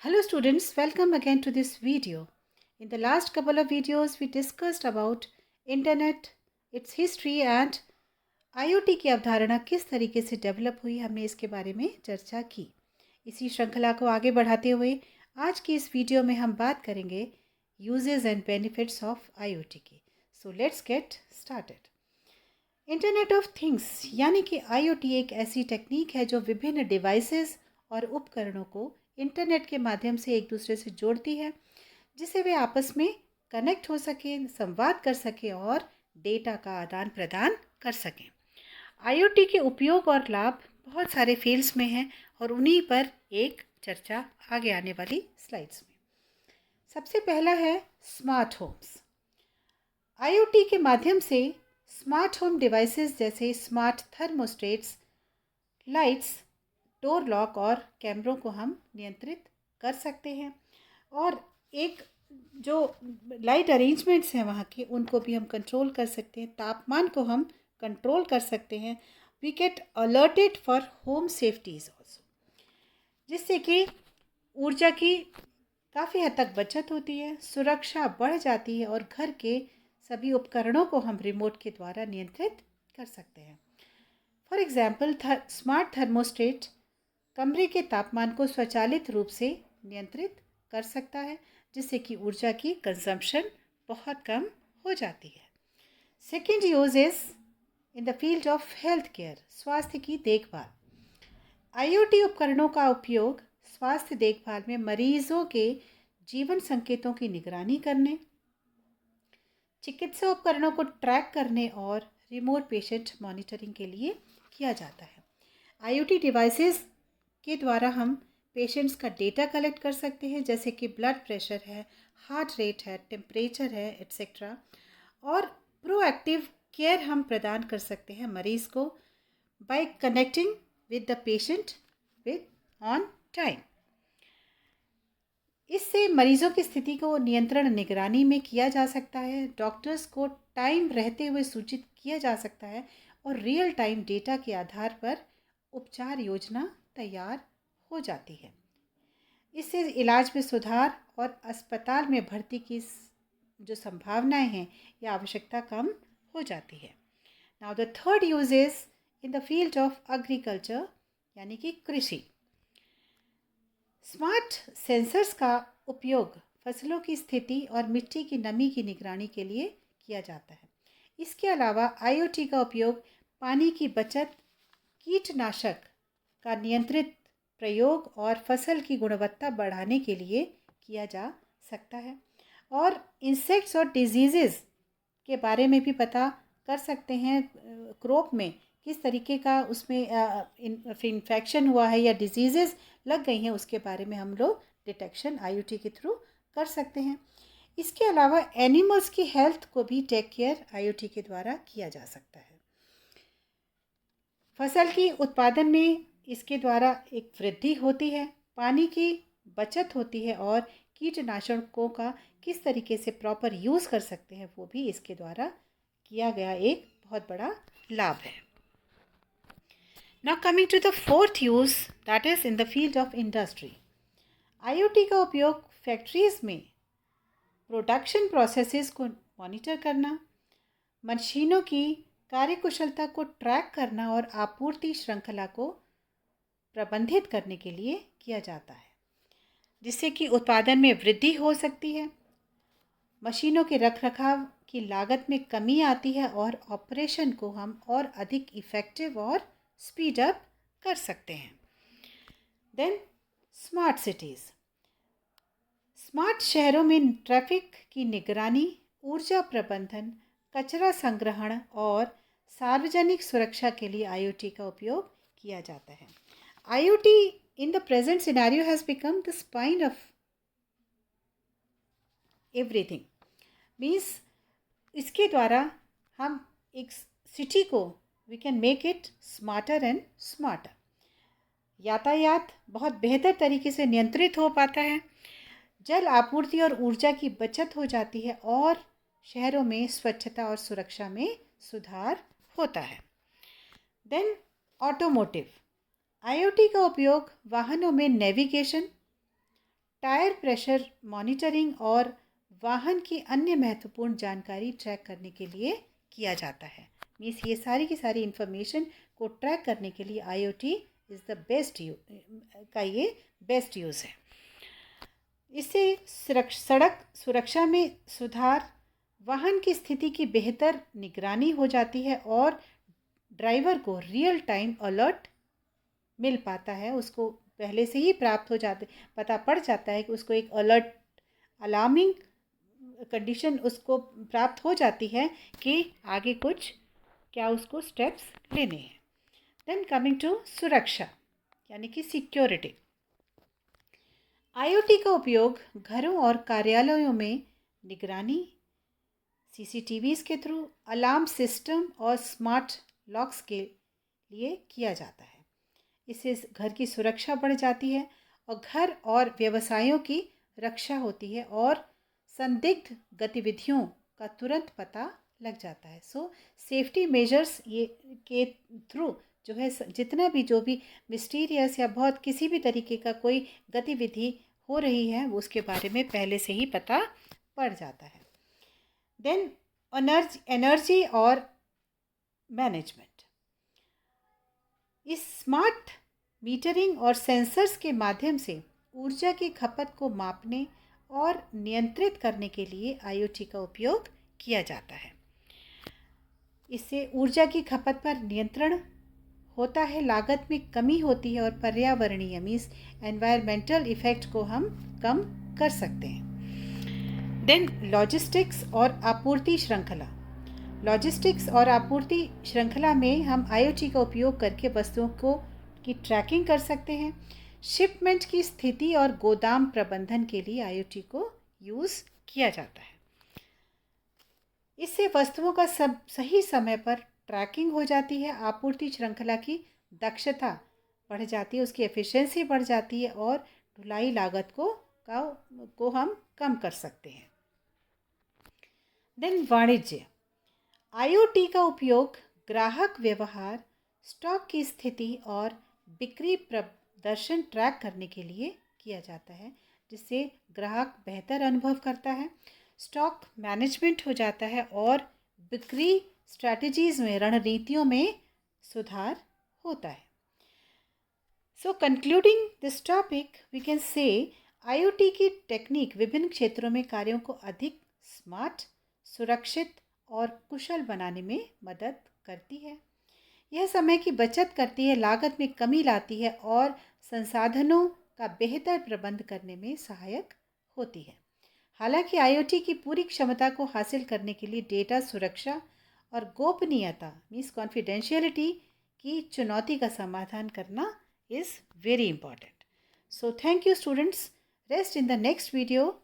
Hello students, welcome again to this video. In the last couple of videos we discussed about internet, its history and IoT की अवधारणा किस तरीके से develop हुई, हमने इसके बारे में चर्चा की। इसी श्रृंखला को आगे बढ़ाते हुए आज की इस वीडियो में हम बात करेंगे uses and benefits of IoT की। So let's get started. Internet of things यानी कि IoT एक ऐसी टेक्निक है जो विभिन्न डिवाइसेस और उपकरणों को इंटरनेट के माध्यम से एक दूसरे से जोड़ती है, जिससे वे आपस में कनेक्ट हो सकें, संवाद कर सकें और डेटा का आदान प्रदान कर सकें। IoT के उपयोग और लाभ बहुत सारे फील्ड्स में हैं और उन्हीं पर एक चर्चा आगे आने वाली स्लाइड्स में। सबसे पहला है स्मार्ट होम्स। IoT के माध्यम से स्मार्ट होम डिवाइसेस जैसे smart thermostats, lights, door lock और कैमरों को हम नियंत्रित कर सकते हैं और एक जो लाइट अरेंजमेंट्स हैं वहाँ के उनको भी हम कंट्रोल कर सकते हैं, तापमान को हम कंट्रोल कर सकते हैं। We get alerted for home safeties also, जिससे कि ऊर्जा की काफ़ी हद तक बचत होती है, सुरक्षा बढ़ जाती है और घर के सभी उपकरणों को हम रिमोट के द्वारा नियंत्रित कर सकते हैं। फॉर एग्जाम्पल स्मार्ट थर्मोस्टेट कमरे के तापमान को स्वचालित रूप से नियंत्रित कर सकता है, जिससे कि ऊर्जा की कंजम्पशन बहुत कम हो जाती है। Second use is in the field of health care, स्वास्थ्य की देखभाल। IoT उपकरणों का उपयोग स्वास्थ्य देखभाल में मरीजों के जीवन संकेतों की निगरानी करने, चिकित्सा उपकरणों को ट्रैक करने और रिमोट पेशेंट मॉनिटरिंग के लिए किया जाता है। IoT डिवाइसेस के द्वारा हम पेशेंट्स का डेटा कलेक्ट कर सकते हैं, जैसे कि ब्लड प्रेशर है, हार्ट रेट है, टेम्परेचर है, एट्सेट्रा, और प्रोएक्टिव केयर हम प्रदान कर सकते हैं मरीज़ को bye connecting with the patient with on time. इससे मरीजों की स्थिति को नियंत्रण निगरानी में किया जा सकता है, डॉक्टर्स को टाइम रहते हुए सूचित किया जा सकता है और रियल टाइम डेटा के आधार पर उपचार योजना तैयार हो जाती है। इससे इलाज में सुधार और अस्पताल में भर्ती की जो संभावनाएं हैं या आवश्यकता कम हो जाती है। Now the third use is in the field of agriculture यानी कि कृषि। स्मार्ट सेंसर्स का उपयोग फसलों की स्थिति और मिट्टी की नमी की निगरानी के लिए किया जाता है। इसके अलावा IoT का उपयोग पानी की बचत, कीटनाशक का नियंत्रित प्रयोग और फसल की गुणवत्ता बढ़ाने के लिए किया जा सकता है और इंसेक्ट्स और डिजीज़ेज़ के बारे में भी पता कर सकते हैं। क्रॉप में किस तरीके का उसमें इन्फेक्शन हुआ है या डिजीज़ेज़ लग गई हैं, उसके बारे में हम लोग डिटेक्शन IoT के थ्रू कर सकते हैं। इसके अलावा एनिमल्स की हेल्थ को भी टेक केयर IoT के द्वारा किया जा सकता है। फसल की उत्पादन में इसके द्वारा एक वृद्धि होती है, पानी की बचत होती है और कीटनाशकों का किस तरीके से प्रॉपर यूज़ कर सकते हैं वो भी इसके द्वारा किया गया एक बहुत बड़ा लाभ है। Now coming to the fourth use, that is in the field of industry. IoT का उपयोग फैक्ट्रीज में प्रोडक्शन प्रोसेसेस को मॉनिटर करना, मशीनों की कार्यकुशलता को ट्रैक करना और आपूर्ति श्रृंखला को प्रबंधित करने के लिए किया जाता है, जिससे कि उत्पादन में वृद्धि हो सकती है, मशीनों के रखरखाव की लागत में कमी आती है और ऑपरेशन को हम और अधिक इफ़ेक्टिव और स्पीड अप कर सकते हैं। Then smart cities. स्मार्ट शहरों में ट्रैफिक की निगरानी, ऊर्जा प्रबंधन, कचरा संग्रहण और सार्वजनिक सुरक्षा के लिए IoT का उपयोग किया जाता है। IoT in the present scenario has become the spine of everything. Means इसके द्वारा हम एक सिटी को we can make it smarter and smarter. यातायात बहुत बेहतर तरीके से नियंत्रित हो पाता है, जल आपूर्ति और ऊर्जा की बचत हो जाती है और शहरों में स्वच्छता और सुरक्षा में सुधार होता है। Then automotive. IoT का उपयोग वाहनों में नेविगेशन, टायर प्रेशर मॉनिटरिंग और वाहन की अन्य महत्वपूर्ण जानकारी ट्रैक करने के लिए किया जाता है। मीन्स ये सारी की सारी इंफॉर्मेशन को ट्रैक करने के लिए IoT इज़ द बेस्ट का ये बेस्ट यूज़ है। इससे सड़क सुरक्षा में सुधार, वाहन की स्थिति की बेहतर निगरानी हो जाती है और ड्राइवर को रियल टाइम अलर्ट मिल पाता है। उसको पहले से ही प्राप्त हो जाते पता पड़ जाता है कि उसको एक अलर्ट अलार्मिंग कंडीशन उसको प्राप्त हो जाती है कि आगे कुछ क्या उसको स्टेप्स लेने हैं। देन कमिंग टू सुरक्षा यानी कि सिक्योरिटी। IoT का उपयोग घरों और कार्यालयों में निगरानी, CCTVs के थ्रू, अलार्म सिस्टम और स्मार्ट लॉक्स के लिए किया जाता है। इससे घर की सुरक्षा बढ़ जाती है और घर और व्यवसायों की रक्षा होती है और संदिग्ध गतिविधियों का तुरंत पता लग जाता है। सो सेफ्टी मेजर्स ये के थ्रू जो है जितना भी जो भी मिस्टीरियस या बहुत किसी भी तरीके का कोई गतिविधि हो रही है वो उसके बारे में पहले से ही पता पड़ जाता है। देन एनर्जी और मैनेजमेंट। इस स्मार्ट मीटरिंग और सेंसर्स के माध्यम से ऊर्जा की खपत को मापने और नियंत्रित करने के लिए IoT का उपयोग किया जाता है। इससे ऊर्जा की खपत पर नियंत्रण होता है, लागत में कमी होती है और पर्यावरणीय मीन्स एनवायरमेंटल इफेक्ट को हम कम कर सकते हैं। देन लॉजिस्टिक्स और आपूर्ति श्रृंखला। लॉजिस्टिक्स और आपूर्ति श्रृंखला में हम IoT का उपयोग करके वस्तुओं की ट्रैकिंग कर सकते हैं। शिपमेंट की स्थिति और गोदाम प्रबंधन के लिए IoT को यूज़ किया जाता है। इससे वस्तुओं का सही समय पर ट्रैकिंग हो जाती है, आपूर्ति श्रृंखला की दक्षता बढ़ जाती है, उसकी एफिशिएंसी बढ़ जाती है और ढुलाई लागत को हम कम कर सकते हैं। देन वाणिज्य। IoT का उपयोग ग्राहक व्यवहार, स्टॉक की स्थिति और बिक्री प्रदर्शन ट्रैक करने के लिए किया जाता है, जिससे ग्राहक बेहतर अनुभव करता है, स्टॉक मैनेजमेंट हो जाता है और बिक्री स्ट्रैटेजीज में रणनीतियों में सुधार होता है। So concluding this topic we can say IoT की टेक्निक विभिन्न क्षेत्रों में कार्यों को अधिक स्मार्ट, सुरक्षित और कुशल बनाने में मदद करती है। यह समय की बचत करती है, लागत में कमी लाती है और संसाधनों का बेहतर प्रबंध करने में सहायक होती है। हालांकि IoT की पूरी क्षमता को हासिल करने के लिए डेटा सुरक्षा और गोपनीयता मीन्स कॉन्फिडेंशियलिटी की चुनौती का समाधान करना is very important. So thank you students. Rest in the next video